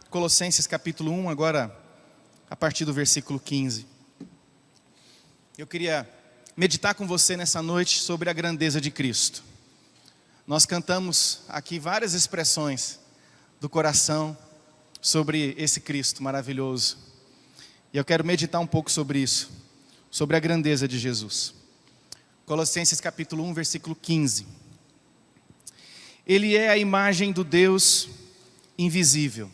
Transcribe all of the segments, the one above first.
Colossenses capítulo 1, agora a partir do versículo 15. Eu queria meditar com você nessa noite sobre a grandeza de Cristo. Nós cantamos aqui várias expressões do coração sobre esse Cristo maravilhoso. E eu quero meditar um pouco sobre isso, sobre a grandeza de Jesus. Colossenses capítulo 1, versículo 15. Ele é a imagem do Deus invisível,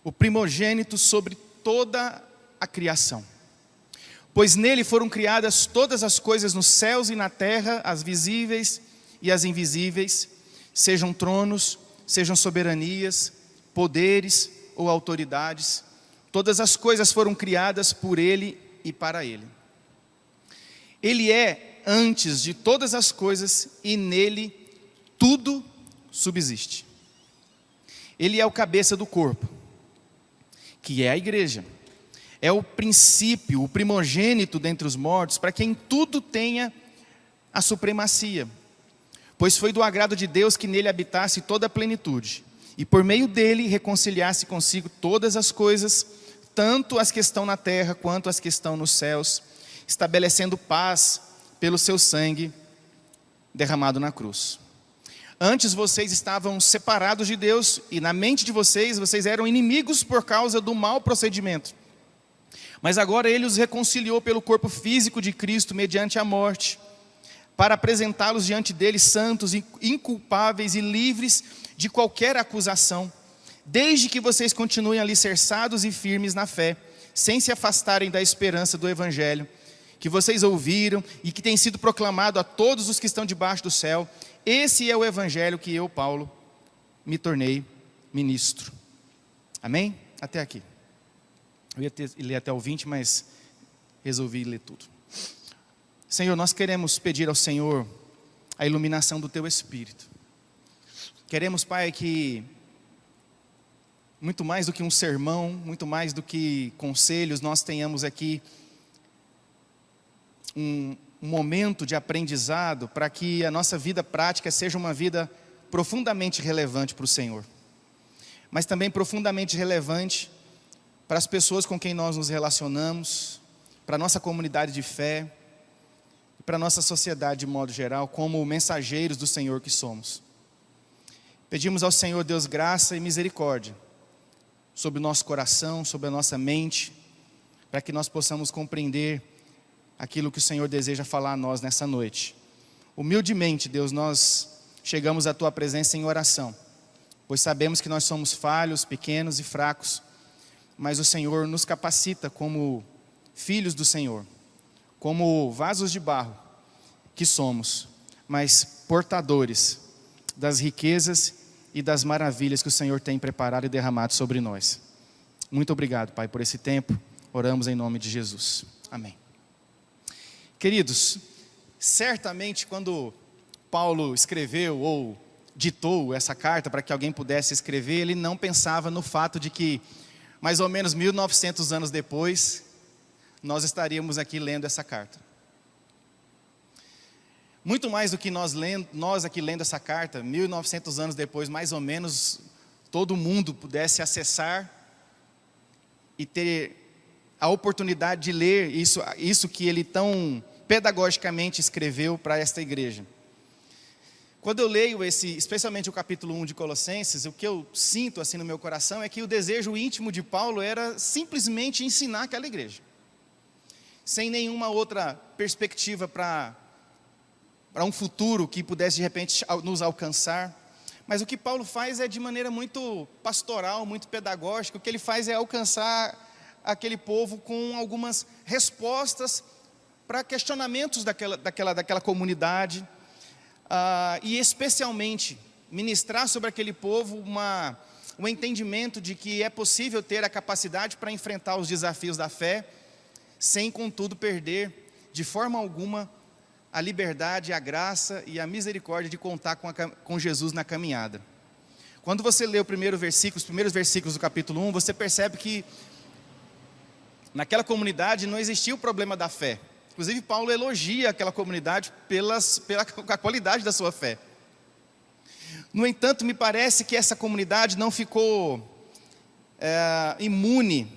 o primogênito sobre toda a criação. Pois nele foram criadas todas as coisas nos céus e na terra, as visíveis e as invisíveis, sejam tronos, sejam soberanias, poderes ou autoridades. Todas as coisas foram criadas por ele e para ele. Ele é antes de todas as coisas e nele tudo subsiste. Ele é o cabeça do corpo, que é a igreja. É o princípio, o primogênito dentre os mortos, para quem tudo tenha a supremacia. Pois foi do agrado de Deus que nele habitasse toda a plenitude, e por meio dele reconciliasse consigo todas as coisas, tanto as que estão na terra quanto as que estão nos céus, estabelecendo paz pelo seu sangue derramado na cruz. Antes vocês estavam separados de Deus, e na mente de vocês eram inimigos por causa do mau procedimento. Mas agora ele os reconciliou pelo corpo físico de Cristo, mediante a morte, para apresentá-los diante dele santos, inculpáveis e livres de qualquer acusação, desde que vocês continuem alicerçados e firmes na fé, sem se afastarem da esperança do Evangelho, que vocês ouviram e que tem sido proclamado a todos os que estão debaixo do céu. Esse é o Evangelho que eu, Paulo, me tornei ministro. Amém? Até aqui. Eu ia ler até o 20, mas resolvi ler tudo. Senhor, nós queremos pedir ao Senhor a iluminação do Teu Espírito. Queremos, Pai, que muito mais do que um sermão, muito mais do que conselhos, nós tenhamos aqui um momento de aprendizado para que a nossa vida prática seja uma vida profundamente relevante para o Senhor, mas também profundamente relevante para as pessoas com quem nós nos relacionamos, para a nossa comunidade de fé, e para a nossa sociedade de modo geral, como mensageiros do Senhor que somos. Pedimos ao Senhor Deus graça e misericórdia sobre o nosso coração, sobre a nossa mente, para que nós possamos compreender aquilo que o Senhor deseja falar a nós nessa noite. Humildemente, Deus, nós chegamos à Tua presença em oração, pois sabemos que nós somos falhos, pequenos e fracos, mas o Senhor nos capacita como filhos do Senhor, como vasos de barro que somos, mas portadores das riquezas e das maravilhas que o Senhor tem preparado e derramado sobre nós. Muito obrigado, Pai, por esse tempo. Oramos em nome de Jesus. Amém. Queridos, certamente quando Paulo escreveu ou ditou essa carta para que alguém pudesse escrever, ele não pensava no fato de que mais ou menos 1900 anos depois, nós estaríamos aqui lendo essa carta. Muito mais do que nós aqui lendo essa carta, 1900 anos depois, mais ou menos, todo mundo pudesse acessar e ter a oportunidade de ler isso que ele tão pedagogicamente escreveu para esta igreja. Quando eu leio especialmente o capítulo 1 de Colossenses, o que eu sinto assim no meu coração é que o desejo íntimo de Paulo era simplesmente ensinar aquela igreja, sem nenhuma outra perspectiva para um futuro que pudesse de repente nos alcançar. Mas o que Paulo faz é de maneira muito pastoral, muito pedagógica. O que ele faz é alcançar aquele povo com algumas respostas para questionamentos daquela comunidade, e especialmente ministrar sobre aquele povo um entendimento de que é possível ter a capacidade para enfrentar os desafios da fé, sem contudo perder de forma alguma a liberdade, a graça e a misericórdia de contar com Jesus na caminhada. Quando você lê os primeiros versículos do capítulo 1, você percebe que naquela comunidade não existia o problema da fé. Inclusive Paulo elogia aquela comunidade pela qualidade da sua fé. No entanto, me parece que essa comunidade não ficou imune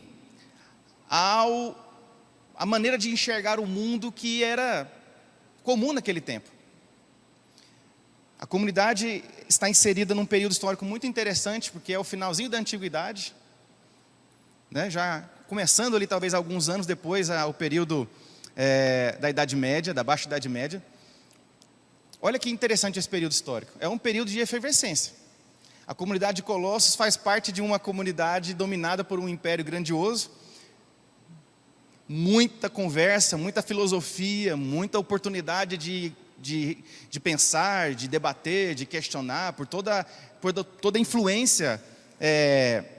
à maneira de enxergar o mundo que era comum naquele tempo. A comunidade está inserida num período histórico muito interessante, porque é o finalzinho da antiguidade, né? Já começando ali talvez alguns anos depois o período da Idade Média, da Baixa Idade Média. Olha que interessante esse período histórico. É um período de efervescência. A comunidade de Colossos faz parte de uma comunidade dominada por um império grandioso. Muita conversa, muita filosofia, muita oportunidade de pensar, de debater, de questionar, por toda a influência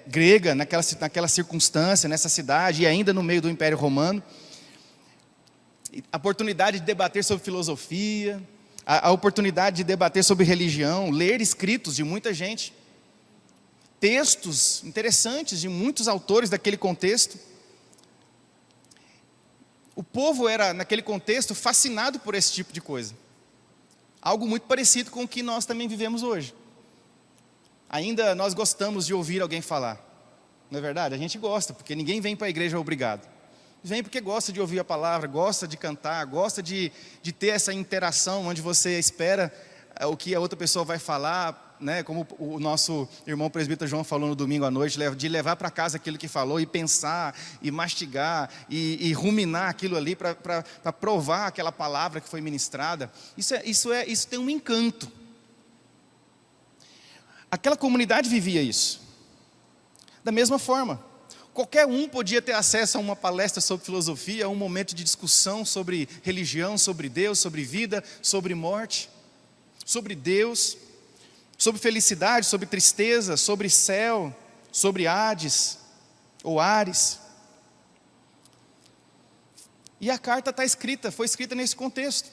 grega naquela circunstância, nessa cidade, e ainda no meio do Império Romano. A oportunidade de debater sobre filosofia, a oportunidade de debater sobre religião, ler escritos de muita gente, textos interessantes de muitos autores daquele contexto. O povo era, naquele contexto, fascinado por esse tipo de coisa. Algo muito parecido com o que nós também vivemos hoje. Ainda nós gostamos de ouvir alguém falar. Não é verdade? A gente gosta, porque ninguém vem para a igreja obrigado. Vem porque gosta de ouvir a palavra, gosta de cantar, gosta de ter essa interação onde você espera o que a outra pessoa vai falar, né? Como o nosso irmão presbítero João falou no domingo à noite, de levar para casa aquilo que falou e pensar, e mastigar, e ruminar aquilo ali para provar aquela palavra que foi ministrada. Isso tem um encanto. Aquela comunidade vivia isso. Da mesma forma, qualquer um podia ter acesso a uma palestra sobre filosofia, a um momento de discussão sobre religião, sobre Deus, sobre vida, sobre morte, sobre Deus, sobre felicidade, sobre tristeza, sobre céu, sobre Hades ou Ares. E a carta foi escrita nesse contexto.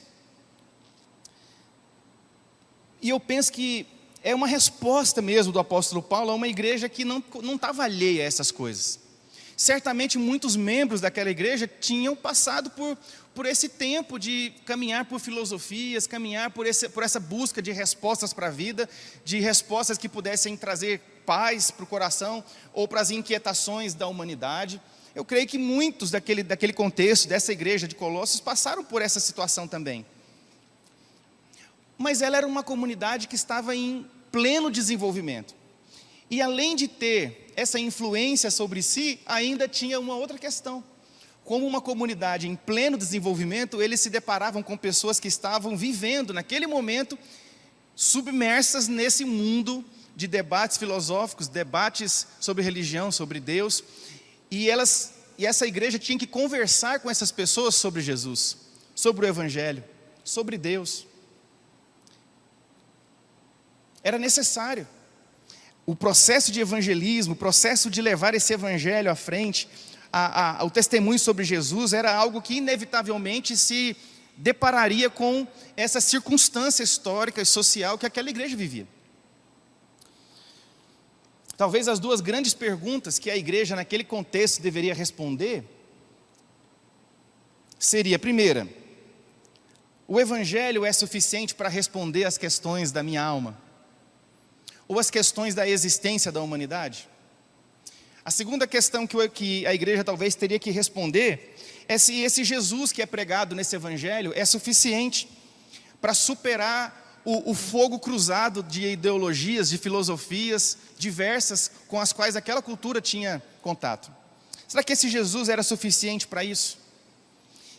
E eu penso que é uma resposta mesmo do apóstolo Paulo a uma igreja que não estava alheia a essas coisas. Certamente muitos membros daquela igreja tinham passado por esse tempo de caminhar por filosofias, caminhar por essa busca de respostas para a vida, de respostas que pudessem trazer paz para o coração ou para as inquietações da humanidade. Eu creio que muitos daquele contexto, dessa igreja de Colossos, passaram por essa situação também. Mas ela era uma comunidade que estava em pleno desenvolvimento. E além de ter essa influência sobre si, ainda tinha uma outra questão. Como uma comunidade em pleno desenvolvimento, eles se deparavam com pessoas que estavam vivendo, naquele momento, submersas nesse mundo de debates filosóficos, debates sobre religião, sobre Deus. E essa igreja tinha que conversar com essas pessoas sobre Jesus, sobre o Evangelho, sobre Deus. Era necessário. O processo de evangelismo, o processo de levar esse evangelho à frente, o testemunho sobre Jesus, era algo que inevitavelmente se depararia com essa circunstância histórica e social que aquela igreja vivia. Talvez as duas grandes perguntas que a igreja naquele contexto deveria responder seria: primeira, o evangelho é suficiente para responder às questões da minha alma? Ou as questões da existência da humanidade? A segunda questão que a igreja talvez teria que responder é se esse Jesus que é pregado nesse evangelho é suficiente para superar o fogo cruzado de ideologias, de filosofias diversas com as quais aquela cultura tinha contato. Será que esse Jesus era suficiente para isso?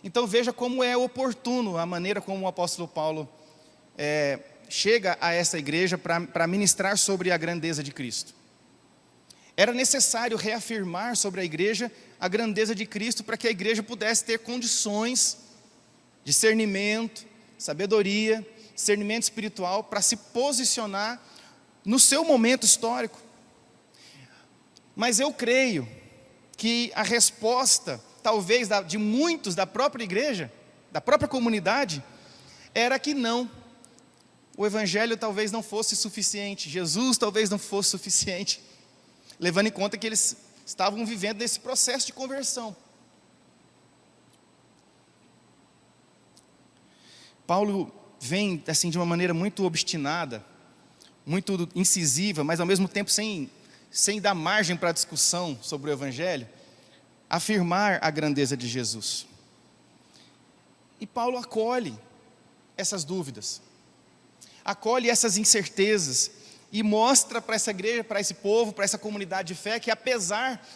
Então veja como é oportuno a maneira como o apóstolo Paulo chega a essa igreja para ministrar sobre a grandeza de Cristo. Era necessário reafirmar sobre a igreja a grandeza de Cristo para que a igreja pudesse ter condições, discernimento, sabedoria, discernimento espiritual para se posicionar no seu momento histórico. Mas eu creio que a resposta, talvez de muitos da própria igreja, da própria comunidade, era que não. O evangelho talvez não fosse suficiente, Jesus talvez não fosse suficiente, levando em conta que eles estavam vivendo nesse processo de conversão. Paulo vem assim de uma maneira muito obstinada, muito incisiva, mas ao mesmo tempo sem sem dar margem para discussão sobre o Evangelho, afirmar a grandeza de Jesus. E Paulo acolhe essas dúvidas, acolhe essas incertezas e mostra para essa igreja, para esse povo, para essa comunidade de fé, que apesar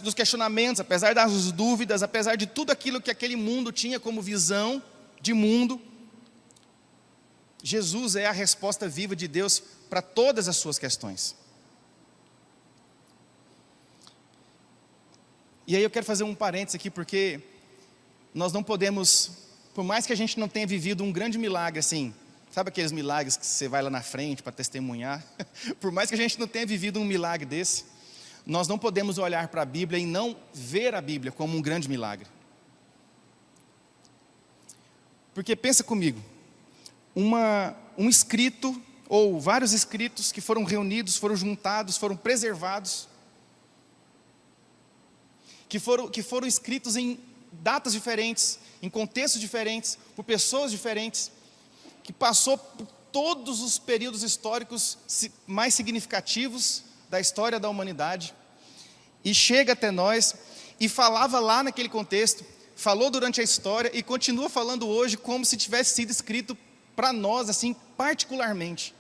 dos questionamentos, apesar das dúvidas, apesar de tudo aquilo que aquele mundo tinha como visão de mundo, Jesus é a resposta viva de Deus para todas as suas questões. E aí eu quero fazer um parênteses aqui, porque nós não podemos, por mais que a gente não tenha vivido um grande milagre assim, sabe aqueles milagres que você vai lá na frente para testemunhar? Por mais que a gente não tenha vivido um milagre desse, nós não podemos olhar para a Bíblia e não ver a Bíblia como um grande milagre. Porque pensa comigo, um escrito, ou vários escritos que foram reunidos, foram juntados, foram preservados, que foram escritos em datas diferentes, em contextos diferentes, por pessoas diferentes, que passou por todos os períodos históricos mais significativos da história da humanidade, e chega até nós, e falava lá naquele contexto, falou durante a história, e continua falando hoje como se tivesse sido escrito para nós, assim, particularmente.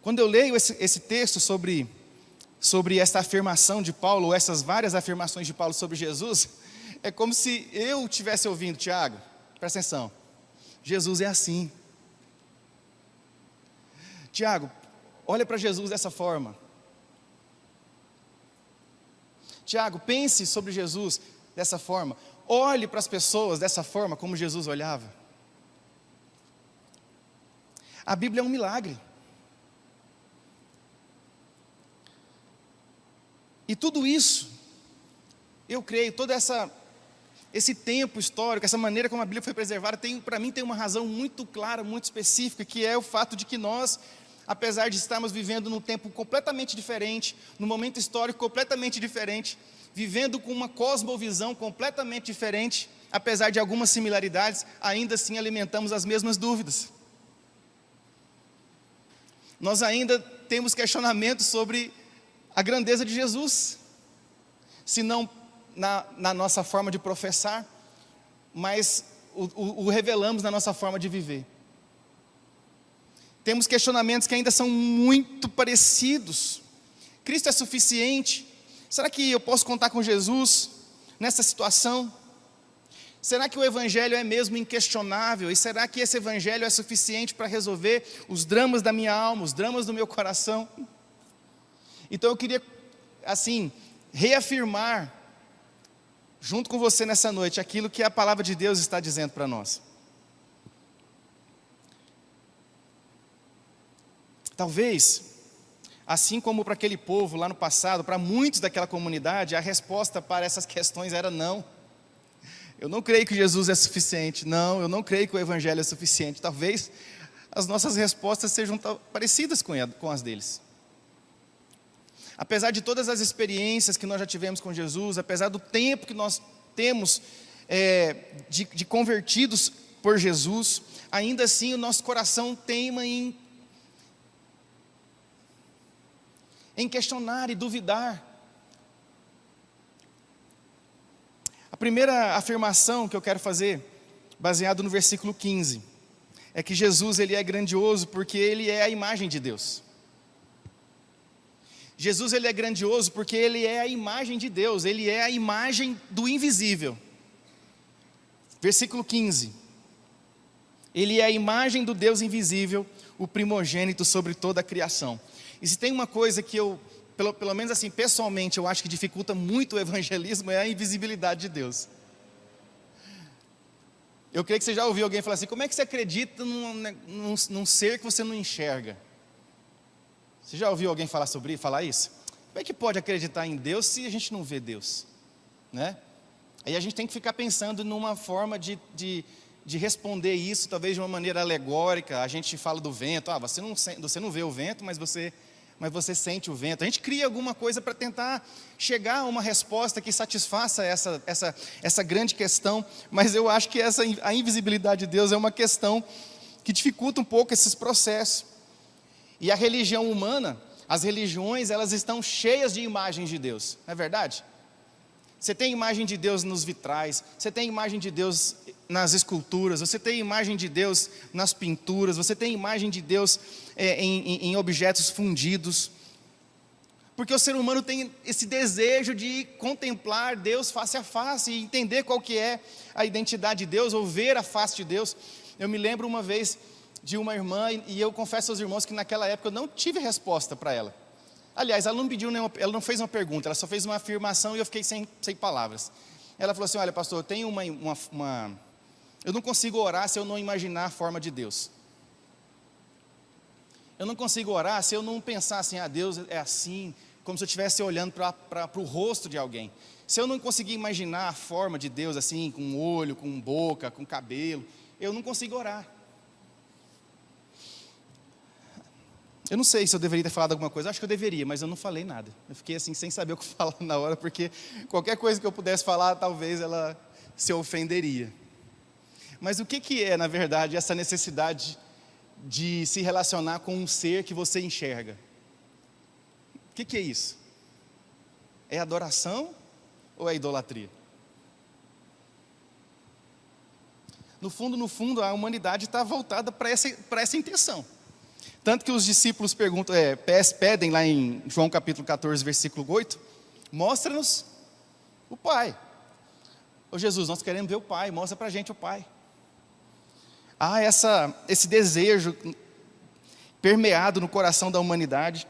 Quando eu leio esse texto sobre essa afirmação de Paulo, ou essas várias afirmações de Paulo sobre Jesus, é como se eu estivesse ouvindo: Tiago, presta atenção, Jesus é assim. Tiago, olha para Jesus dessa forma. Tiago, pense sobre Jesus dessa forma. Olhe para as pessoas dessa forma, como Jesus olhava. A Bíblia é um milagre. E tudo isso, eu creio, todo esse tempo histórico, essa maneira como a Bíblia foi preservada, para mim tem uma razão muito clara, muito específica, que é o fato de que nós, apesar de estarmos vivendo num tempo completamente diferente, num momento histórico completamente diferente, vivendo com uma cosmovisão completamente diferente, apesar de algumas similaridades, ainda assim alimentamos as mesmas dúvidas. Nós ainda temos questionamentos sobre a grandeza de Jesus, se não na nossa forma de professar, mas o revelamos na nossa forma de viver. Temos questionamentos que ainda são muito parecidos. Cristo é suficiente? Será que eu posso contar com Jesus nessa situação? Será que o Evangelho é mesmo inquestionável? E será que esse Evangelho é suficiente para resolver os dramas da minha alma, os dramas do meu coração? Então eu queria, assim, reafirmar, junto com você nessa noite, aquilo que a palavra de Deus está dizendo para nós. Talvez, assim como para aquele povo lá no passado, para muitos daquela comunidade, a resposta para essas questões era não. Eu não creio que Jesus é suficiente. Não, eu não creio que o Evangelho é suficiente. Talvez as nossas respostas sejam parecidas com as deles. Apesar de todas as experiências que nós já tivemos com Jesus, apesar do tempo que nós temos de convertidos por Jesus, ainda assim o nosso coração teima em questionar e duvidar. A primeira afirmação que eu quero fazer, baseado no versículo 15, é que Jesus ele é grandioso porque ele é a imagem de Deus. Jesus ele é grandioso porque ele é a imagem de Deus, ele é a imagem do invisível. Versículo 15. Ele é a imagem do Deus invisível, o primogênito sobre toda a criação. E se tem uma coisa que eu, pelo menos assim, pessoalmente, eu acho que dificulta muito o evangelismo, é a invisibilidade de Deus. Eu creio que você já ouviu alguém falar assim: como é que você acredita num ser que você não enxerga? Você já ouviu alguém falar isso? Como é que pode acreditar em Deus se a gente não vê Deus? Né? Aí a gente tem que ficar pensando numa forma de responder isso, talvez de uma maneira alegórica. A gente fala do vento, você não vê o vento, mas você sente o vento. A gente cria alguma coisa para tentar chegar a uma resposta que satisfaça essa grande questão, mas eu acho que a invisibilidade de Deus é uma questão que dificulta um pouco esses processos. E a religião humana, as religiões, elas estão cheias de imagens de Deus, não é verdade? Você tem imagem de Deus nos vitrais, você tem imagem de Deus nas esculturas, você tem imagem de Deus nas pinturas, você tem imagem de Deus em objetos fundidos. Porque o ser humano tem esse desejo de contemplar Deus face a face e entender qual que é a identidade de Deus, ou ver a face de Deus. Eu me lembro uma vez de uma irmã, e eu confesso aos irmãos que naquela época eu não tive resposta para ela. Aliás, ela não fez uma pergunta, ela só fez uma afirmação e eu fiquei sem palavras. Ela falou assim: olha, pastor, eu tenho eu não consigo orar se eu não imaginar a forma de Deus. Eu não consigo orar se eu não pensar assim: Deus é assim, como se eu estivesse olhando para o rosto de alguém. Se eu não conseguir imaginar a forma de Deus assim, com olho, com boca, com cabelo, eu não consigo orar. Eu não sei se eu deveria ter falado alguma coisa, acho que eu deveria, mas eu não falei nada. Eu fiquei assim, sem saber o que falar na hora, porque qualquer coisa que eu pudesse falar, talvez ela se ofenderia. Mas o que é, na verdade, essa necessidade de se relacionar com um ser que você enxerga? O que é isso? É adoração ou é idolatria? No fundo, a humanidade está voltada para essa intenção. Tanto que os discípulos pedem lá em João capítulo 14, versículo 8, mostra-nos o Pai. Ô Jesus, nós queremos ver o Pai, mostra para a gente o Pai. Há esse desejo permeado no coração da humanidade,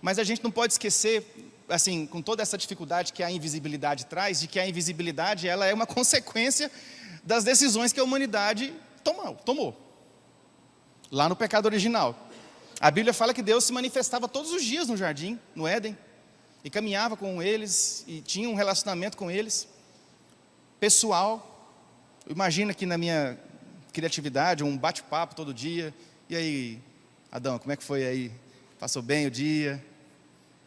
mas a gente não pode esquecer, assim, com toda essa dificuldade que a invisibilidade traz, de que a invisibilidade ela é uma consequência das decisões que a humanidade tomou. Lá no pecado original, a Bíblia fala que Deus se manifestava todos os dias no jardim, no Éden, e caminhava com eles, e tinha um relacionamento com eles, pessoal. Imagina que na minha criatividade, um bate-papo todo dia: e aí, Adão, como é que foi aí? Passou bem o dia?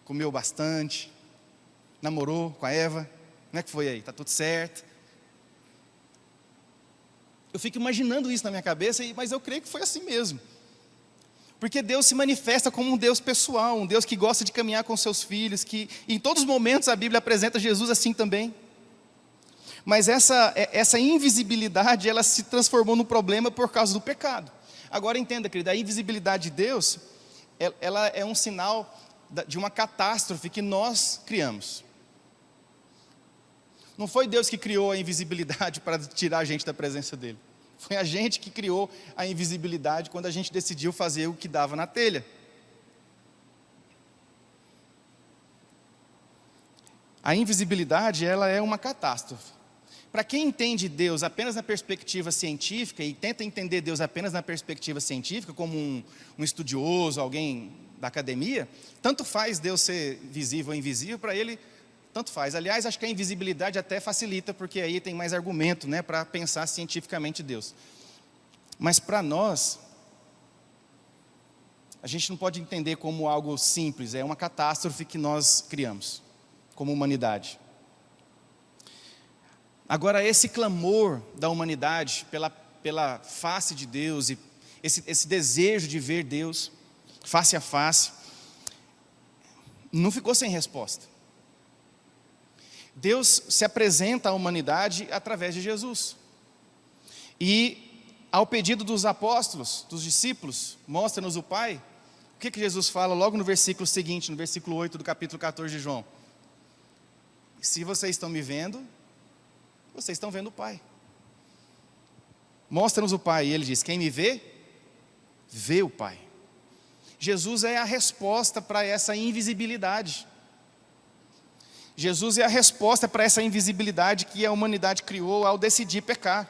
Comeu bastante? Namorou com a Eva? Como é que foi aí? Está tudo certo? Eu fico imaginando isso na minha cabeça, mas eu creio que foi assim mesmo. Porque Deus se manifesta como um Deus pessoal, um Deus que gosta de caminhar com seus filhos, que em todos os momentos a Bíblia apresenta Jesus assim também. Mas essa invisibilidade, ela se transformou no problema por causa do pecado. Agora entenda, querida, a invisibilidade de Deus, ela é um sinal de uma catástrofe que nós criamos. Não foi Deus que criou a invisibilidade para tirar a gente da presença dele. Foi a gente que criou a invisibilidade quando a gente decidiu fazer o que dava na telha. A invisibilidade, ela é uma catástrofe. Para quem entende Deus apenas na perspectiva científica e tenta entender Deus apenas na perspectiva científica, como um estudioso, alguém da academia, tanto faz Deus ser visível ou invisível, para ele tanto faz. Aliás, acho que a invisibilidade até facilita, porque aí tem mais argumento, né, para pensar cientificamente Deus. Mas para nós, a gente não pode entender como algo simples, é uma catástrofe que nós criamos, como humanidade. Agora, esse clamor da humanidade pela face de Deus, e esse desejo de ver Deus face a face, não ficou sem resposta. Deus se apresenta à humanidade através de Jesus. E ao pedido dos apóstolos, dos discípulos, mostra-nos o Pai. O que Jesus fala logo no versículo seguinte, no versículo 8 do capítulo 14 de João? Se vocês estão me vendo, vocês estão vendo o Pai. Mostra-nos o Pai. E ele diz: quem me vê, vê o Pai. Jesus é a resposta para essa invisibilidade. Jesus é a resposta para essa invisibilidade que a humanidade criou ao decidir pecar.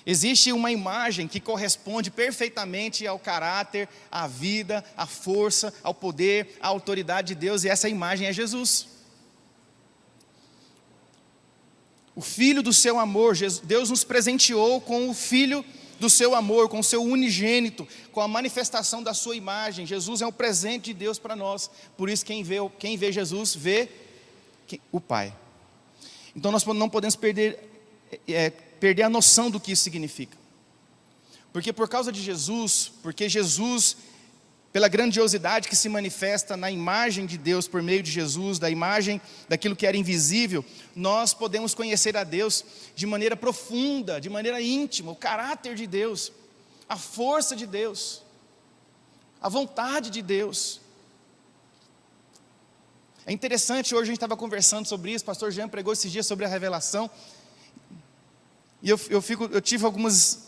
Existe uma imagem que corresponde perfeitamente ao caráter, à vida, à força, ao poder, à autoridade de Deus, e essa imagem é Jesus. O Filho do seu amor, Deus nos presenteou com o Filho do seu amor, com o seu unigênito, com a manifestação da sua imagem. Jesus é um presente de Deus para nós. Por isso quem vê Jesus, vê o Pai. Então nós não podemos perder a noção do que isso significa. Porque por causa de Jesus, porque Jesus, pela grandiosidade que se manifesta na imagem de Deus por meio de Jesus, da imagem daquilo que era invisível, nós podemos conhecer a Deus de maneira profunda, de maneira íntima, o caráter de Deus, a força de Deus, a vontade de Deus. É interessante, hoje a gente estava conversando sobre isso, o pastor Jean pregou esses dias sobre a revelação, e eu tive alguns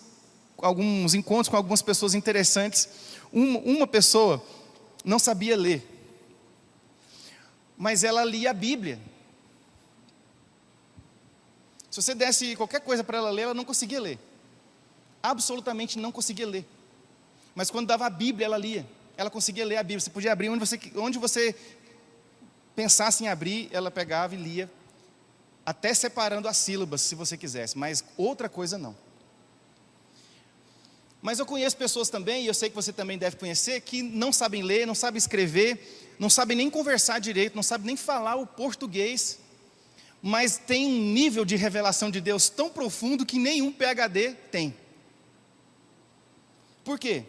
encontros com algumas pessoas interessantes. Uma pessoa não sabia ler, mas ela lia a Bíblia. Se você desse qualquer coisa para ela ler, ela não conseguia ler, absolutamente não conseguia ler. Mas quando dava a Bíblia, ela lia, ela conseguia ler a Bíblia. Você podia abrir onde você pensasse em abrir, ela pegava e lia, até separando as sílabas, se você quisesse, mas outra coisa não. Mas eu conheço pessoas também, e eu sei que você também deve conhecer, que não sabem ler, não sabem escrever, não sabem nem conversar direito, não sabem nem falar o português, mas tem um nível de revelação de Deus tão profundo que nenhum PhD tem. Por quê?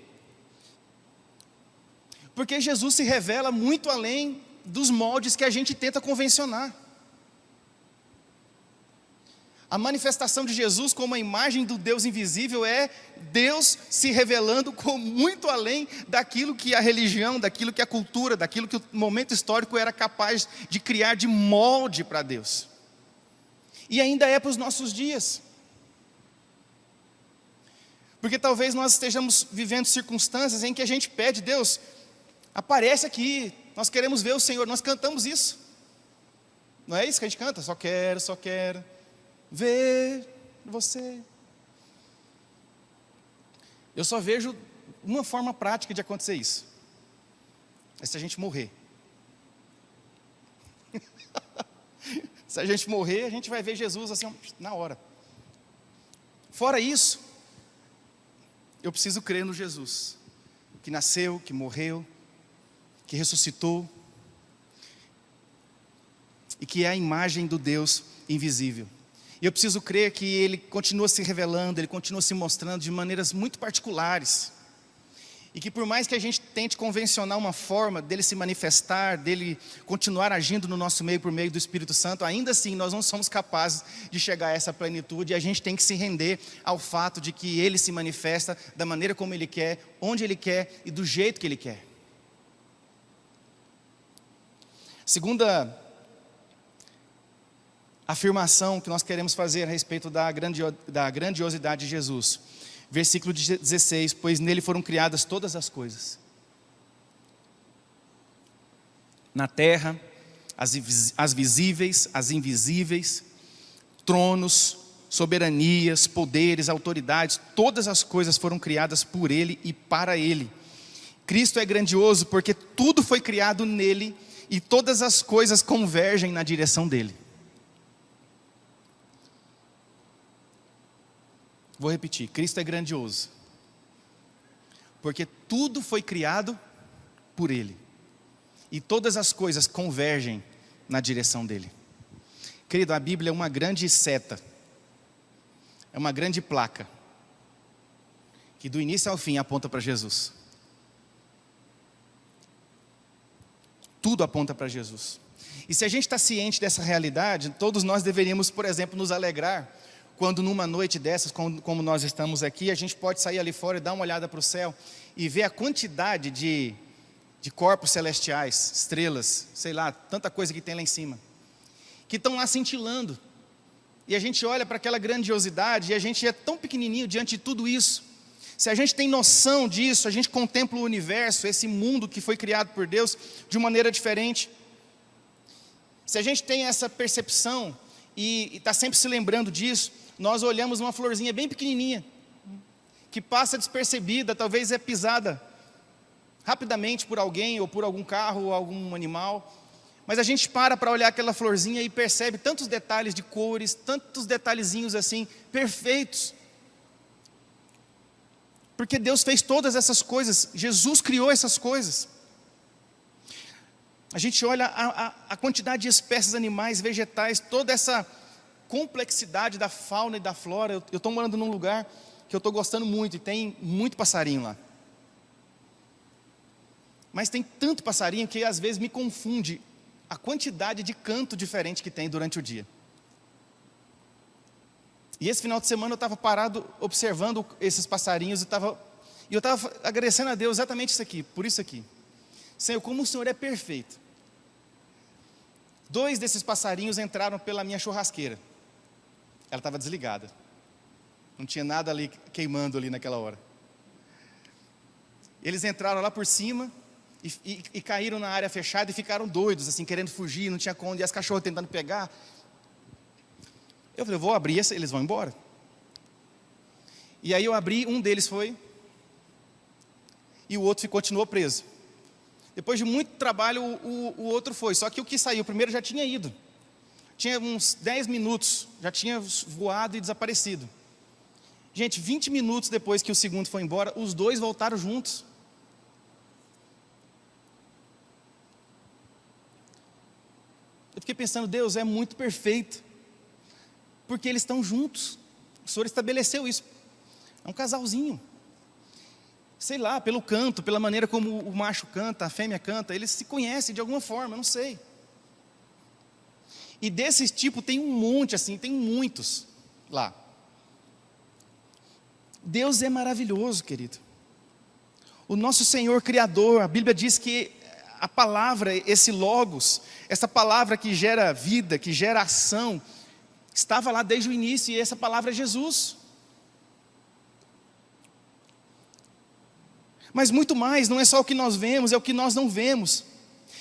Porque Jesus se revela muito além dos moldes que a gente tenta convencionar. A manifestação de Jesus como a imagem do Deus invisível é Deus se revelando muito além daquilo que a religião, daquilo que a cultura, daquilo que o momento histórico era capaz de criar de molde para Deus. E ainda é para os nossos dias. Porque talvez nós estejamos vivendo circunstâncias em que a gente pede, Deus, aparece aqui, nós queremos ver o Senhor, nós cantamos isso. Não é isso que a gente canta? Só quero ver você. Eu só vejo uma forma prática de acontecer isso. É se a gente morrer. Se a gente morrer, a gente vai ver Jesus assim, na hora. Fora isso, eu preciso crer no Jesus, que nasceu, que morreu, que ressuscitou, e que é a imagem do Deus invisível. E eu preciso crer que Ele continua se revelando, Ele continua se mostrando de maneiras muito particulares. E que por mais que a gente tente convencionar uma forma dEle se manifestar, dEle continuar agindo no nosso meio por meio do Espírito Santo, ainda assim nós não somos capazes de chegar a essa plenitude. E a gente tem que se render ao fato de que Ele se manifesta da maneira como Ele quer, onde Ele quer e do jeito que Ele quer. Segunda afirmação que nós queremos fazer a respeito da grandiosidade de Jesus. Versículo 16, pois nele foram criadas todas as coisas. Na terra, as visíveis, as invisíveis, tronos, soberanias, poderes, autoridades, todas as coisas foram criadas por Ele e para Ele. Cristo é grandioso porque tudo foi criado nele e todas as coisas convergem na direção dEle. Vou repetir, Cristo é grandioso, porque tudo foi criado por Ele, e todas as coisas convergem na direção dEle. Querido, a Bíblia é uma grande seta, é uma grande placa, que do início ao fim aponta para Jesus. Tudo aponta para Jesus. E se a gente está ciente dessa realidade, todos nós deveríamos, por exemplo, nos alegrar, quando numa noite dessas, como nós estamos aqui, a gente pode sair ali fora e dar uma olhada para o céu e ver a quantidade de corpos celestiais, estrelas, sei lá, tanta coisa que tem lá em cima, que estão lá cintilando. E a gente olha para aquela grandiosidade e a gente é tão pequenininho diante de tudo isso. Se a gente tem noção disso, a gente contempla o universo, esse mundo que foi criado por Deus, de uma maneira diferente. Se a gente tem essa percepção e está sempre se lembrando disso, nós olhamos uma florzinha bem pequenininha, que passa despercebida, talvez é pisada rapidamente por alguém, ou por algum carro, ou algum animal, mas a gente para olhar aquela florzinha e percebe tantos detalhes de cores, tantos detalhezinhos assim, perfeitos, porque Deus fez todas essas coisas, Jesus criou essas coisas. A gente olha a quantidade de espécies animais, vegetais, toda essa complexidade da fauna e da flora. Eu estou morando num lugar que eu estou gostando muito, e tem muito passarinho lá. Mas tem tanto passarinho que às vezes me confunde a quantidade de canto diferente que tem durante o dia. E esse final de semana eu estava parado observando esses passarinhos e eu estava agradecendo a Deus exatamente isso aqui, por isso aqui. Senhor, como o Senhor é perfeito. 2 desses passarinhos entraram pela minha churrasqueira. Ela estava desligada. Não tinha nada ali queimando ali naquela hora. Eles entraram lá por cima e caíram na área fechada e ficaram doidos, assim, querendo fugir, não tinha como, e as cachorras tentando pegar. Eu falei, eu vou abrir, eles vão embora. E aí eu abri, um deles foi, e o outro continuou preso. Depois de muito trabalho, o outro foi, só que o que saiu primeiro já tinha ido. Tinha uns 10 minutos, já tinha voado e desaparecido. Gente, 20 minutos depois que o segundo foi embora, os 2 voltaram juntos. Eu fiquei pensando, Deus é muito perfeito, porque eles estão juntos. O Senhor estabeleceu isso. É um casalzinho. Sei lá, pelo canto, pela maneira como o macho canta, a fêmea canta, eles se conhecem de alguma forma, eu não sei. E desse tipo tem um monte assim, tem muitos lá. Deus é maravilhoso, querido. O nosso Senhor Criador, a Bíblia diz que a palavra, esse logos, essa palavra que gera vida, que gera ação, estava lá desde o início, e essa palavra é Jesus. Mas muito mais, não é só o que nós vemos, é o que nós não vemos.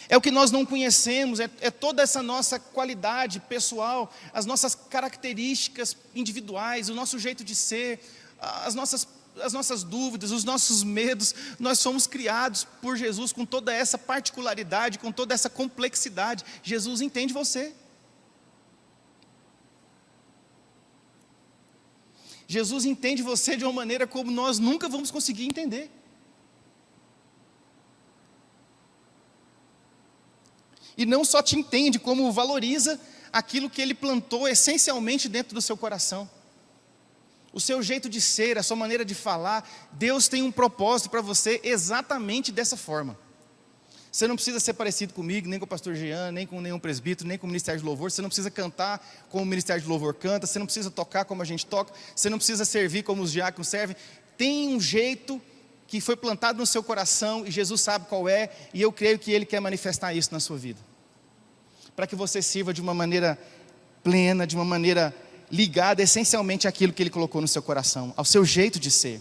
É o que nós não conhecemos, é toda essa nossa qualidade pessoal, as nossas características individuais, o nosso jeito de ser, as nossas dúvidas, os nossos medos. Nós somos criados por Jesus com toda essa particularidade, com toda essa complexidade. Jesus entende você. Jesus entende você de uma maneira como nós nunca vamos conseguir entender. E não só te entende, como valoriza aquilo que Ele plantou essencialmente dentro do seu coração. O seu jeito de ser, a sua maneira de falar. Deus tem um propósito para você exatamente dessa forma. Você não precisa ser parecido comigo, nem com o pastor Jean, nem com nenhum presbítero, nem com o Ministério de Louvor. Você não precisa cantar como o Ministério de Louvor canta. Você não precisa tocar como a gente toca. Você não precisa servir como os diáconos servem. Tem um jeito que foi plantado no seu coração, e Jesus sabe qual é, e eu creio que Ele quer manifestar isso na sua vida. Para que você sirva de uma maneira plena, de uma maneira ligada essencialmente àquilo que Ele colocou no seu coração, ao seu jeito de ser.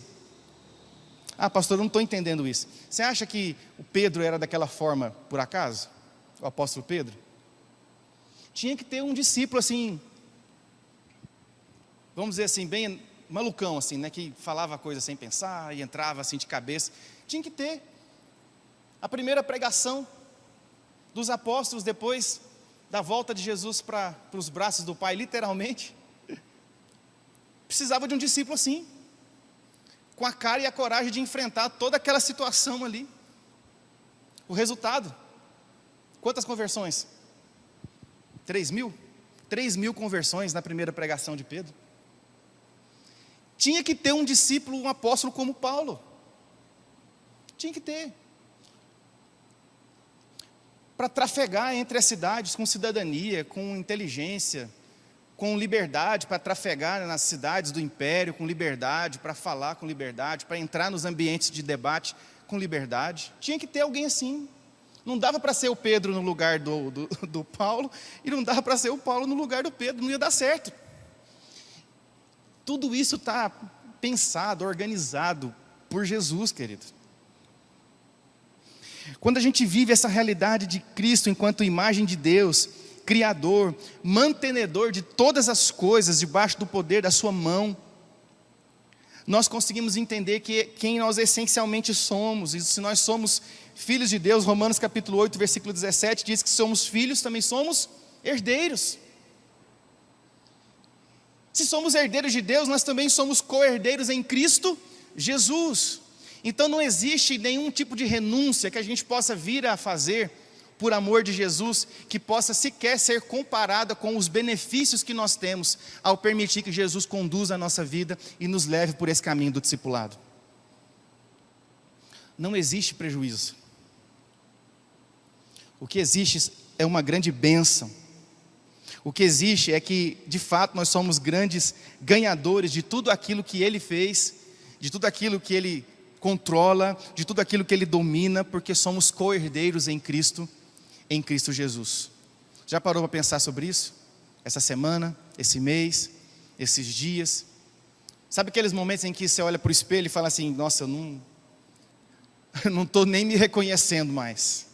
Ah, pastor, eu não estou entendendo isso. Você acha que o Pedro era daquela forma por acaso? O apóstolo Pedro? Tinha que ter um discípulo assim, vamos dizer assim, bem malucão assim, né? Que falava coisa sem pensar e entrava assim de cabeça. Tinha que ter. A primeira pregação dos apóstolos depois da volta de Jesus para os braços do Pai, literalmente, precisava de um discípulo assim, com a cara e a coragem de enfrentar toda aquela situação ali. O resultado, quantas conversões? 3.000? 3.000 conversões na primeira pregação de Pedro. Tinha que ter um discípulo, um apóstolo como Paulo. Tinha que ter. Para trafegar entre as cidades com cidadania, com inteligência, com liberdade, para trafegar nas cidades do império com liberdade, para falar com liberdade, para entrar nos ambientes de debate com liberdade. Tinha que ter alguém assim. Não dava para ser o Pedro no lugar do Paulo, e não dava para ser o Paulo no lugar do Pedro, não ia dar certo. Tudo isso está pensado, organizado por Jesus, querido. Quando a gente vive essa realidade de Cristo enquanto imagem de Deus, Criador, mantenedor de todas as coisas debaixo do poder da sua mão, nós conseguimos entender quem nós essencialmente somos. E se nós somos filhos de Deus, Romanos capítulo 8, versículo 17, diz que somos filhos, também somos herdeiros. Se somos herdeiros de Deus, nós também somos co-herdeiros em Cristo Jesus. Então não existe nenhum tipo de renúncia que a gente possa vir a fazer, por amor de Jesus, que possa sequer ser comparada com os benefícios que nós temos ao permitir que Jesus conduza a nossa vida e nos leve por esse caminho do discipulado. Não existe prejuízo. O que existe é uma grande bênção. O que existe é que, de fato, nós somos grandes ganhadores de tudo aquilo que Ele fez, de tudo aquilo que Ele controla, de tudo aquilo que Ele domina, porque somos co-herdeiros em Cristo Jesus. Já parou para pensar sobre isso? Essa semana, esse mês, esses dias? Sabe aqueles momentos em que você olha para o espelho e fala assim, nossa, eu não estou nem me reconhecendo mais.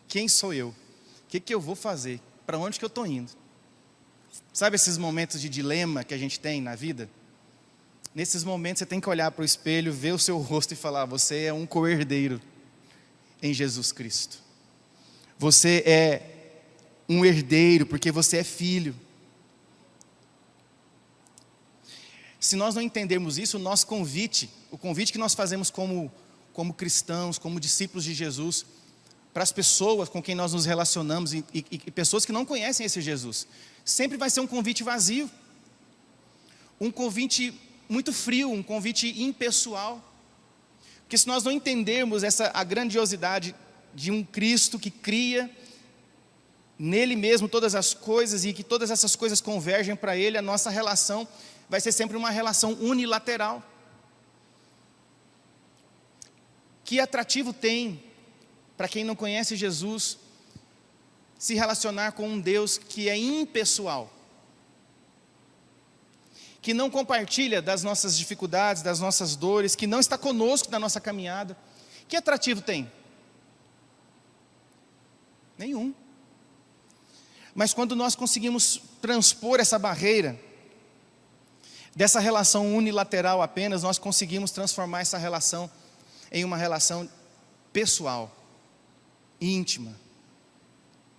Quem sou eu? O que eu vou fazer? Para onde que eu estou indo? Sabe esses momentos de dilema que a gente tem na vida? Nesses momentos você tem que olhar para o espelho, ver o seu rosto e falar, você é um co-herdeiro em Jesus Cristo. Você é um herdeiro porque você é filho. Se nós não entendermos isso, o nosso convite, o convite que nós fazemos como cristãos, como discípulos de Jesus, para as pessoas com quem nós nos relacionamos e pessoas que não conhecem esse Jesus, sempre vai ser um convite vazio, um convite muito frio, um convite impessoal, porque se nós não entendermos a grandiosidade de um Cristo que cria nele mesmo todas as coisas e que todas essas coisas convergem para Ele, a nossa relação vai ser sempre uma relação unilateral. Que atrativo tem, para quem não conhece Jesus, se relacionar com um Deus que é impessoal, que não compartilha das nossas dificuldades, das nossas dores, que não está conosco na nossa caminhada? Que atrativo tem? Nenhum. Mas quando nós conseguimos transpor essa barreira, dessa relação unilateral apenas, nós conseguimos transformar essa relação em uma relação pessoal, íntima,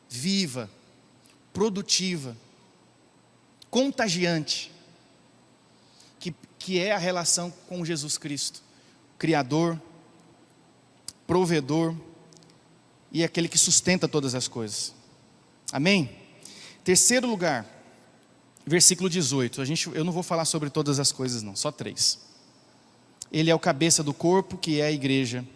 viva, produtiva, contagiante, que é a relação com Jesus Cristo, Criador, provedor e aquele que sustenta todas as coisas. Amém? Terceiro lugar, versículo 18. Eu não vou falar sobre todas as coisas não, só 3. Ele é o cabeça do corpo, que é a igreja.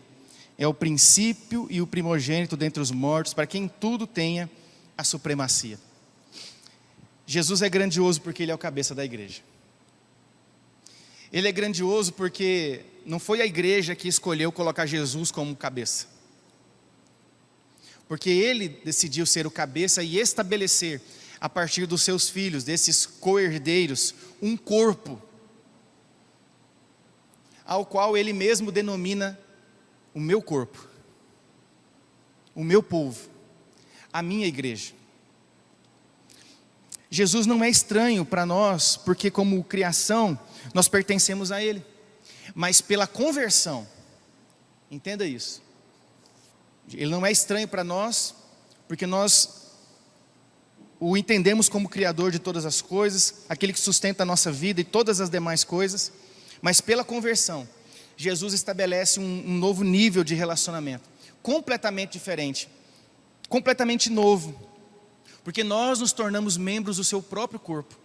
É o princípio e o primogênito dentre os mortos, para quem tudo tenha a supremacia. Jesus é grandioso porque Ele é o cabeça da igreja. Ele é grandioso porque não foi a igreja que escolheu colocar Jesus como cabeça. Porque Ele decidiu ser o cabeça e estabelecer, a partir dos seus filhos, desses co-herdeiros, um corpo, ao qual Ele mesmo denomina o meu corpo, o meu povo, a minha igreja. Jesus não é estranho para nós, porque como criação, nós pertencemos a Ele. Mas pela conversão, entenda isso, Ele não é estranho para nós, porque nós o entendemos como Criador de todas as coisas, aquele que sustenta a nossa vida e todas as demais coisas. Mas pela conversão, Jesus estabelece um novo nível de relacionamento, completamente diferente, completamente novo, porque nós nos tornamos membros do seu próprio corpo.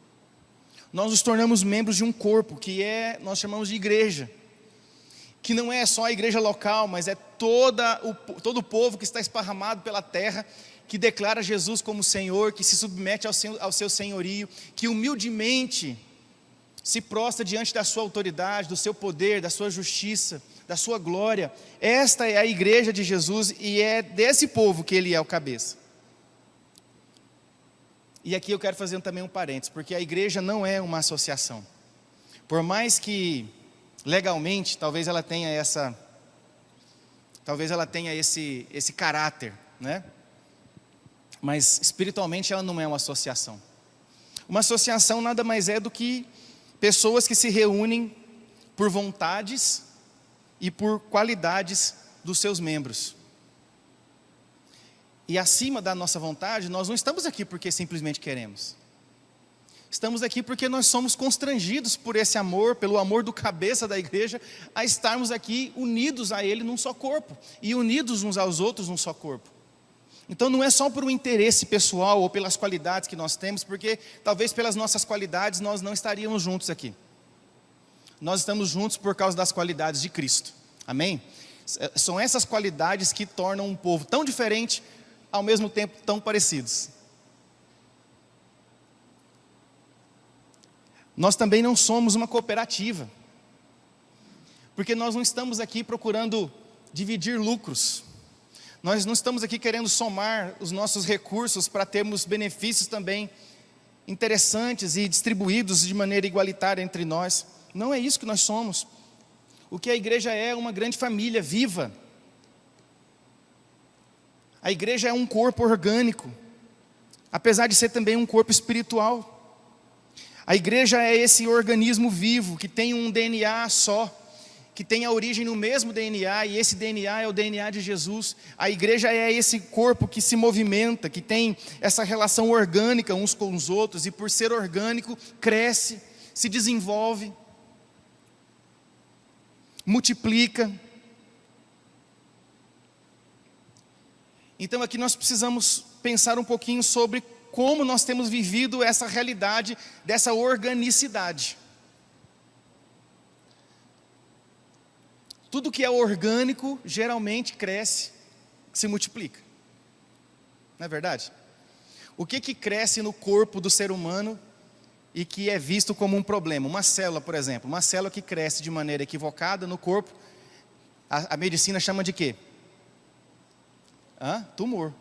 Nós nos tornamos membros de um corpo que nós chamamos de igreja, que não é só a igreja local, mas é todo o povo que está esparramado pela terra, que declara Jesus como Senhor, que se submete ao seu senhorio, que humildemente se prostra diante da sua autoridade, do seu poder, da sua justiça, da sua glória. Esta é a igreja de Jesus e é desse povo que Ele é o cabeça. E aqui eu quero fazer também um parênteses, porque a igreja não é uma associação. Por mais que legalmente, talvez ela tenha esse caráter, né? Mas espiritualmente ela não é uma associação. Uma associação nada mais é do que pessoas que se reúnem por vontades e por qualidades dos seus membros. E acima da nossa vontade, nós não estamos aqui porque simplesmente queremos. Estamos aqui porque nós somos constrangidos por esse amor, pelo amor do cabeça da igreja, a estarmos aqui unidos a Ele num só corpo, e unidos uns aos outros num só corpo. Então não é só por um interesse pessoal ou pelas qualidades que nós temos, porque talvez pelas nossas qualidades nós não estaríamos juntos aqui. Nós estamos juntos por causa das qualidades de Cristo. Amém? São essas qualidades que tornam um povo tão diferente, ao mesmo tempo tão parecidos. Nós também não somos uma cooperativa, porque nós não estamos aqui procurando dividir lucros. Nós não estamos aqui querendo somar os nossos recursos para termos benefícios também interessantes e distribuídos de maneira igualitária entre nós. Não é isso que nós somos. O que a igreja é uma grande família viva. A igreja é um corpo orgânico, apesar de ser também um corpo espiritual. A igreja é esse organismo vivo que tem um DNA só, que tem a origem no mesmo DNA, e esse DNA é o DNA de Jesus. A igreja é esse corpo que se movimenta, que tem essa relação orgânica uns com os outros, e por ser orgânico, cresce, se desenvolve, multiplica. Então aqui nós precisamos pensar um pouquinho sobre como nós temos vivido essa realidade dessa organicidade. Tudo que é orgânico, geralmente cresce, se multiplica. Não é verdade? O que cresce no corpo do ser humano e que é visto como um problema? Uma célula, por exemplo. Uma célula que cresce de maneira equivocada no corpo, a medicina chama de quê? Tumor.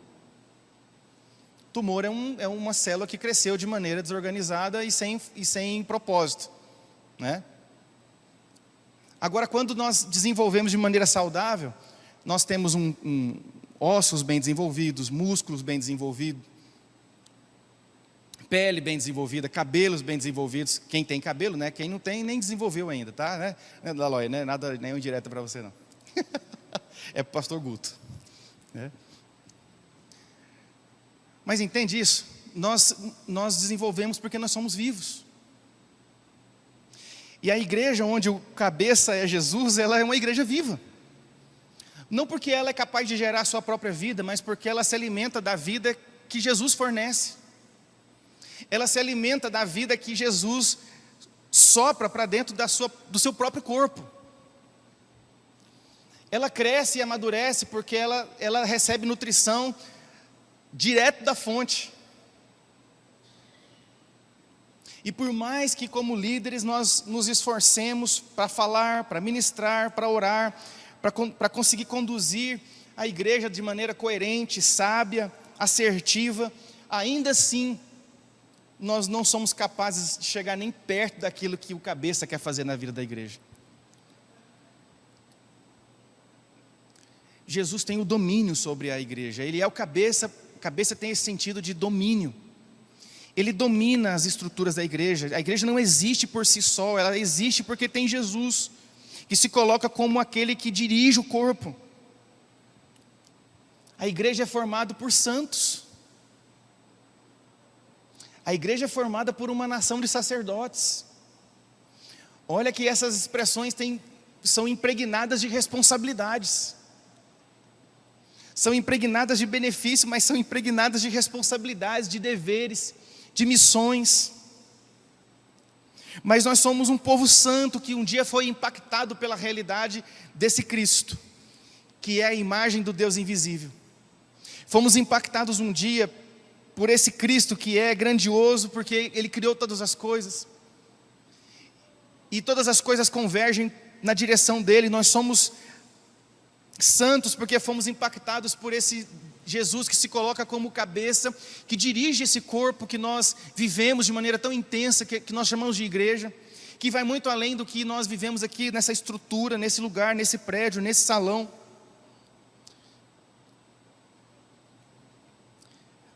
Tumor é uma célula que cresceu de maneira desorganizada e sem propósito, né? Agora, quando nós desenvolvemos de maneira saudável, nós temos ossos bem desenvolvidos, músculos bem desenvolvidos, pele bem desenvolvida, cabelos bem desenvolvidos. Quem tem cabelo, né? Quem não tem, nem desenvolveu ainda, tá? Né? Laloy, né? Nada, nenhum direto para você, não. É para o pastor Guto. Né? Mas entende isso? Nós desenvolvemos porque nós somos vivos. E a igreja onde o cabeça é Jesus, ela é uma igreja viva. Não porque ela é capaz de gerar a sua própria vida, mas porque ela se alimenta da vida que Jesus fornece. Ela se alimenta da vida que Jesus sopra para dentro do seu próprio corpo. Ela cresce e amadurece porque ela recebe nutrição direto da fonte. E por mais que como líderes nós nos esforcemos para falar, para ministrar, para orar, para conseguir conduzir a igreja de maneira coerente, sábia, assertiva, ainda assim nós não somos capazes de chegar nem perto daquilo que o cabeça quer fazer na vida da igreja. Jesus tem o domínio sobre a igreja, ele é o cabeça tem esse sentido de domínio. Ele domina as estruturas da igreja. A igreja não existe por si só, ela existe porque tem Jesus, que se coloca como aquele que dirige o corpo. A igreja é formada por santos. A igreja é formada por uma nação de sacerdotes. Olha que essas expressões são impregnadas de responsabilidades. São impregnadas de benefício, mas são impregnadas de responsabilidades, de deveres, de missões. Mas nós somos um povo santo que um dia foi impactado pela realidade desse Cristo, que é a imagem do Deus invisível. Fomos impactados um dia por esse Cristo que é grandioso, porque Ele criou todas as coisas. E todas as coisas convergem na direção dEle. Nós somos santos porque fomos impactados por esse Jesus que se coloca como cabeça, que dirige esse corpo que nós vivemos de maneira tão intensa, que nós chamamos de igreja, que vai muito além do que nós vivemos aqui nessa estrutura, nesse lugar, nesse prédio, nesse salão.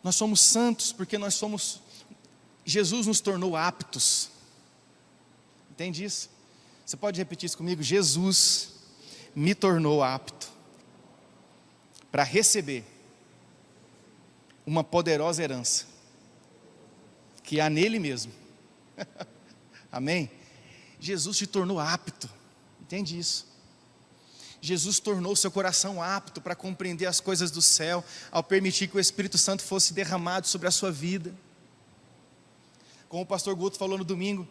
Nós somos santos porque Jesus nos tornou aptos. Entende isso? Você pode repetir isso comigo? Jesus me tornou apto para receber uma poderosa herança que há nele mesmo. Amém? Jesus te tornou apto. Entende isso? Jesus tornou seu coração apto para compreender as coisas do céu, ao permitir que o Espírito Santo fosse derramado sobre a sua vida. Como o pastor Guto falou no domingo,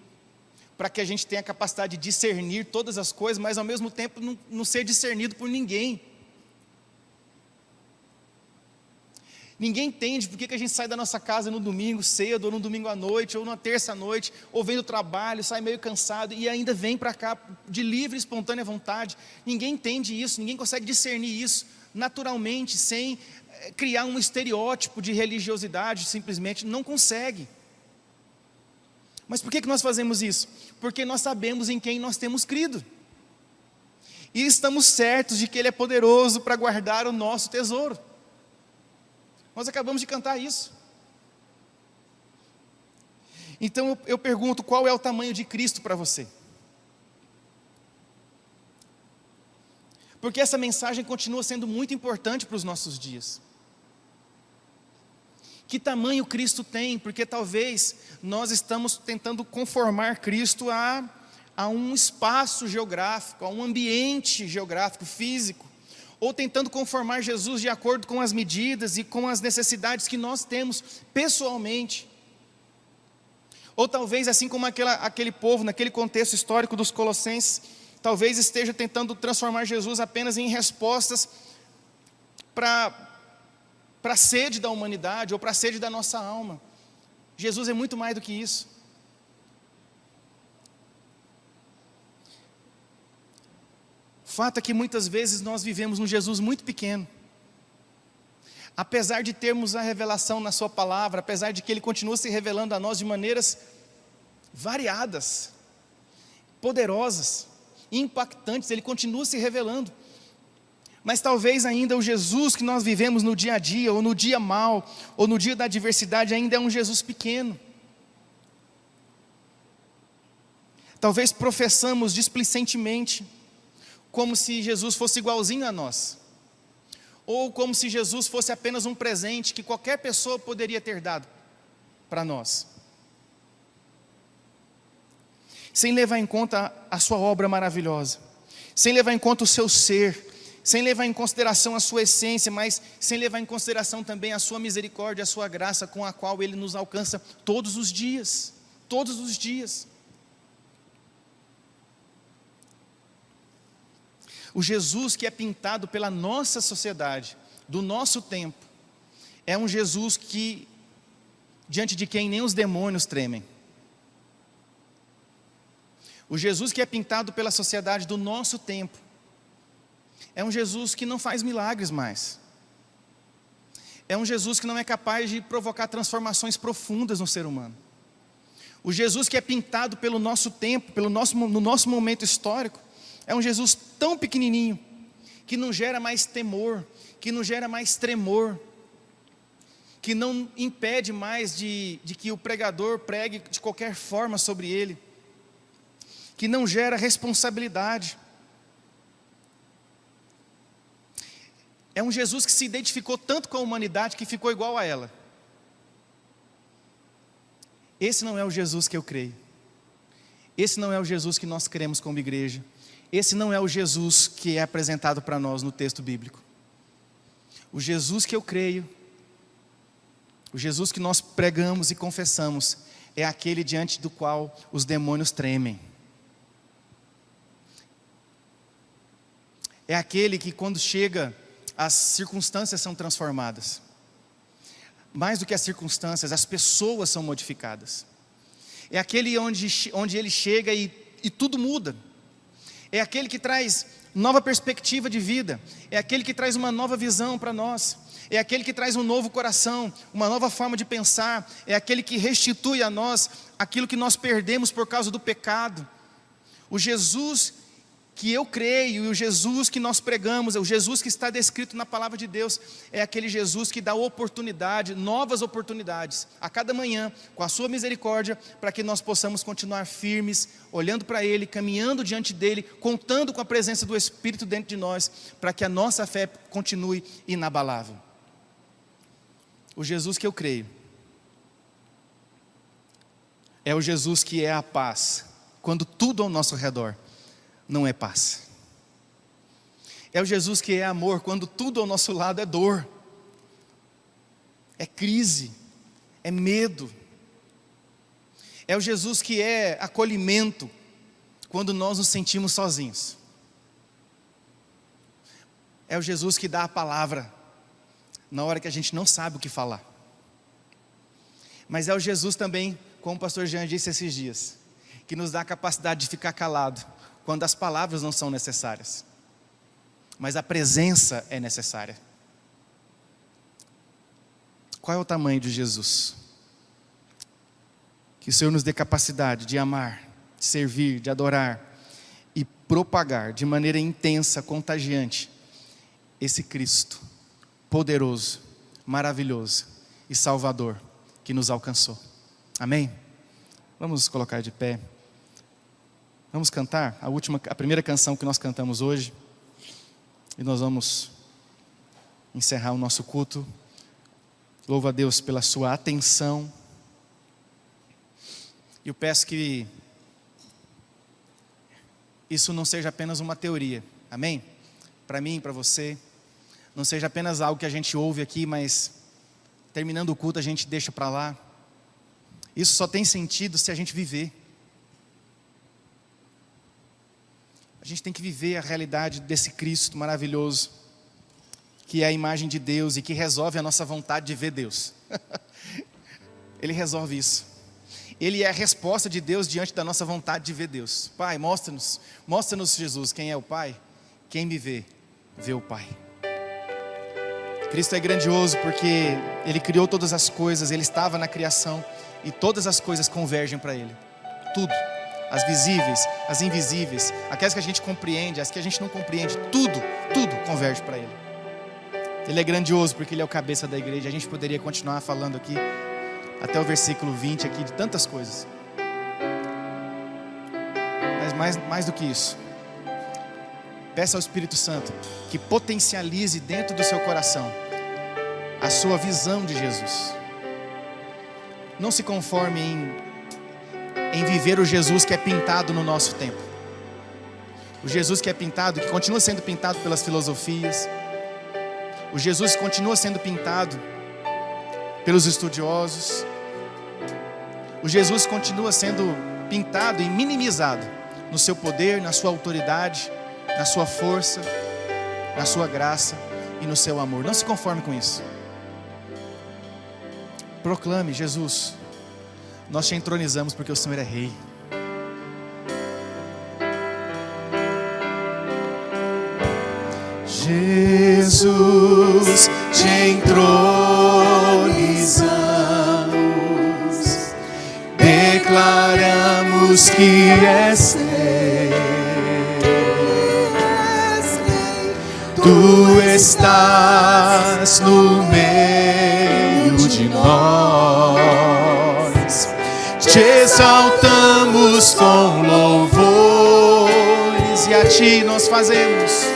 para que a gente tenha a capacidade de discernir todas as coisas, mas ao mesmo tempo não ser discernido por ninguém. Ninguém entende por que a gente sai da nossa casa no domingo cedo, ou no domingo à noite, ou na terça à noite, ou vem do trabalho, sai meio cansado, e ainda vem para cá de livre e espontânea vontade. Ninguém entende isso, ninguém consegue discernir isso naturalmente, sem criar um estereótipo de religiosidade, simplesmente não consegue. Mas por que nós fazemos isso? Porque nós sabemos em quem nós temos crido. E estamos certos de que Ele é poderoso para guardar o nosso tesouro. Nós acabamos de cantar isso. Então eu pergunto, qual é o tamanho de Cristo para você? Porque essa mensagem continua sendo muito importante para os nossos dias. Que tamanho Cristo tem? Porque talvez nós estamos tentando conformar Cristo a um espaço geográfico, a um ambiente geográfico, físico, ou tentando conformar Jesus de acordo com as medidas e com as necessidades que nós temos pessoalmente. Ou talvez, assim como aquele povo, naquele contexto histórico dos Colossenses, talvez esteja tentando transformar Jesus apenas em respostas para a sede da humanidade, ou para a sede da nossa alma. Jesus é muito mais do que isso. O fato é que muitas vezes nós vivemos um Jesus muito pequeno. Apesar de termos a revelação na sua palavra, apesar de que Ele continua se revelando a nós de maneiras variadas, poderosas, impactantes, Ele continua se revelando. Mas talvez ainda o Jesus que nós vivemos no dia a dia, ou no dia mau, ou no dia da adversidade, ainda é um Jesus pequeno. Talvez professamos displicentemente, como se Jesus fosse igualzinho a nós, ou como se Jesus fosse apenas um presente que qualquer pessoa poderia ter dado para nós, sem levar em conta a sua obra maravilhosa, sem levar em conta o seu ser, sem levar em consideração a sua essência, mas sem levar em consideração também a sua misericórdia, a sua graça, com a qual Ele nos alcança todos os dias, todos os dias. O Jesus que é pintado pela nossa sociedade, do nosso tempo, é um Jesus diante de quem nem os demônios tremem. O Jesus que é pintado pela sociedade do nosso tempo, é um Jesus que não faz milagres mais. É um Jesus que não é capaz de provocar transformações profundas no ser humano. O Jesus que é pintado pelo nosso tempo, no nosso momento histórico, é um Jesus tão pequenininho, que não gera mais temor, que não gera mais tremor, que não impede mais de que o pregador pregue de qualquer forma sobre ele, que não gera responsabilidade. É um Jesus que se identificou tanto com a humanidade que ficou igual a ela. Esse não é o Jesus que eu creio. Esse não é o Jesus que nós cremos como igreja. Esse não é o Jesus que é apresentado para nós no texto bíblico. O Jesus que eu creio, o Jesus que nós pregamos e confessamos, é aquele diante do qual os demônios tremem. É aquele que, quando chega, as circunstâncias são transformadas. Mais do que as circunstâncias, as pessoas são modificadas. É aquele onde ele chega e tudo muda. É aquele que traz nova perspectiva de vida. É aquele que traz uma nova visão para nós. É aquele que traz um novo coração, uma nova forma de pensar. É aquele que restitui a nós aquilo que nós perdemos por causa do pecado. O Jesus que eu creio, e o Jesus que nós pregamos, é o Jesus que está descrito na palavra de Deus, é aquele Jesus que dá oportunidade, novas oportunidades, a cada manhã, com a sua misericórdia, para que nós possamos continuar firmes, olhando para Ele, caminhando diante dEle, contando com a presença do Espírito dentro de nós, para que a nossa fé continue inabalável. O Jesus que eu creio, é o Jesus que é a paz, quando tudo ao nosso redor não é paz. É o Jesus que é amor quando tudo ao nosso lado é dor, é crise, é medo. É o Jesus que é acolhimento quando nós nos sentimos sozinhos. É o Jesus que dá a palavra na hora que a gente não sabe o que falar. Mas é o Jesus também, como o pastor Jean disse esses dias, que nos dá a capacidade de ficar calado quando as palavras não são necessárias, mas a presença é necessária. Qual é o tamanho de Jesus? Que o Senhor nos dê capacidade de amar, de servir, de adorar e propagar de maneira intensa, contagiante, esse Cristo poderoso, maravilhoso e salvador que nos alcançou. Amém? Vamos nos colocar de pé. Vamos cantar a primeira canção que nós cantamos hoje. E nós vamos encerrar o nosso culto. Louvo a Deus pela sua atenção. E eu peço que isso não seja apenas uma teoria. Amém? Para mim, para você. Não seja apenas algo que a gente ouve aqui, mas terminando o culto a gente deixa para lá. Isso só tem sentido se a gente viver. A gente tem que viver a realidade desse Cristo maravilhoso, que é a imagem de Deus e que resolve a nossa vontade de ver Deus. Ele resolve isso. Ele é a resposta de Deus diante da nossa vontade de ver Deus. Pai, mostra-nos Jesus, quem é o Pai. Quem me vê, vê o Pai. Cristo é grandioso porque Ele criou todas as coisas, Ele estava na criação e todas as coisas convergem para Ele. Tudo, as visíveis, as invisíveis, aquelas que a gente compreende, as que a gente não compreende, tudo converge para Ele. Ele é grandioso porque Ele é o cabeça da igreja. A gente poderia continuar falando aqui até o versículo 20 aqui de tantas coisas. Mas mais do que isso, peça ao Espírito Santo que potencialize dentro do seu coração a sua visão de Jesus. Não se conforme em viver o Jesus que é pintado no nosso tempo. O Jesus que é pintado, que continua sendo pintado pelas filosofias. O Jesus que continua sendo pintado pelos estudiosos. O Jesus continua sendo pintado e minimizado no seu poder, na sua autoridade, na sua força, na sua graça e no seu amor. Não se conforme com isso. Proclame: Jesus, nós te entronizamos porque o Senhor é Rei. Jesus, te entronizamos, declaramos que és Rei. Tu estás no meio de nós, te exaltamos com louvores e a ti nós fazemos.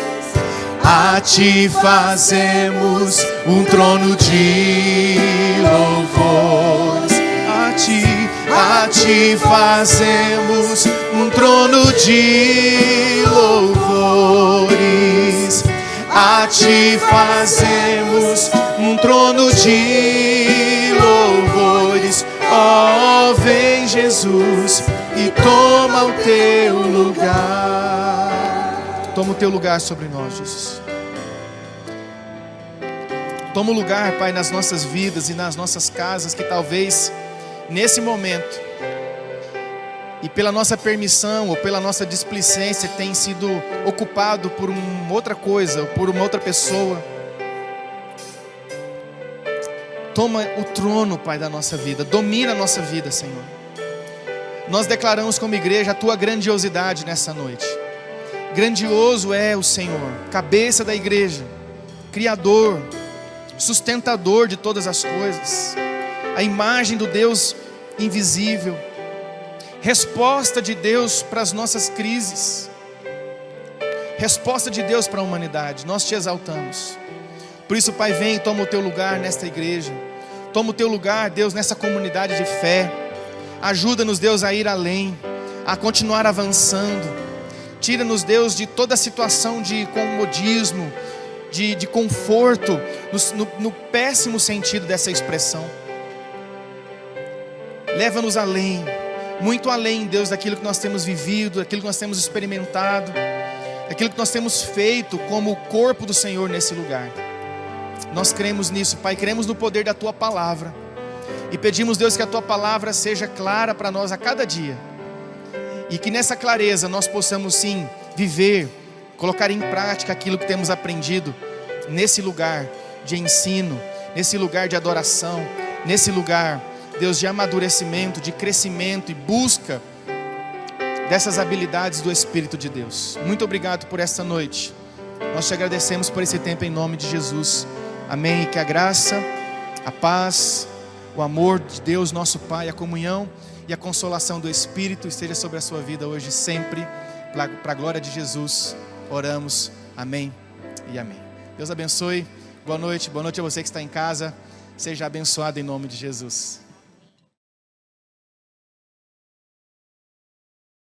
A ti fazemos um trono de louvores. A ti fazemos um trono de louvores. A ti fazemos um trono de louvores. Ó, vem Jesus e toma o teu lugar. Toma o teu lugar sobre nós, Jesus. Toma o lugar, Pai, nas nossas vidas e nas nossas casas, que talvez nesse momento e pela nossa permissão ou pela nossa displicência tem sido ocupado por uma outra coisa, ou por uma outra pessoa. Toma o trono, Pai, da nossa vida. Domina a nossa vida, Senhor. Nós declaramos como igreja a tua grandiosidade nessa noite. Grandioso é o Senhor, cabeça da igreja, Criador, sustentador de todas as coisas, a imagem do Deus invisível, resposta de Deus para as nossas crises, resposta de Deus para a humanidade. Nós te exaltamos. Por isso, Pai, vem e toma o teu lugar nesta igreja, toma o teu lugar, Deus, nessa comunidade de fé. Ajuda-nos, Deus, a ir além, a continuar avançando. Tira-nos, Deus, de toda situação de comodismo, de conforto, no péssimo sentido dessa expressão. Leva-nos além, muito além, Deus, daquilo que nós temos vivido, daquilo que nós temos experimentado, daquilo que nós temos feito como o corpo do Senhor nesse lugar. Nós cremos nisso, Pai, cremos no poder da Tua Palavra. E pedimos, Deus, que a Tua Palavra seja clara para nós a cada dia. E que nessa clareza nós possamos sim viver, colocar em prática aquilo que temos aprendido nesse lugar de ensino, nesse lugar de adoração, nesse lugar, Deus, de amadurecimento, de crescimento e busca dessas habilidades do Espírito de Deus. Muito obrigado por esta noite. Nós te agradecemos por esse tempo em nome de Jesus. Amém. E que a graça, a paz, o amor de Deus, nosso Pai, a comunhão e a consolação do Espírito esteja sobre a sua vida hoje e sempre. Para a glória de Jesus, oramos. Amém e amém. Deus abençoe. Boa noite a você que está em casa. Seja abençoado em nome de Jesus.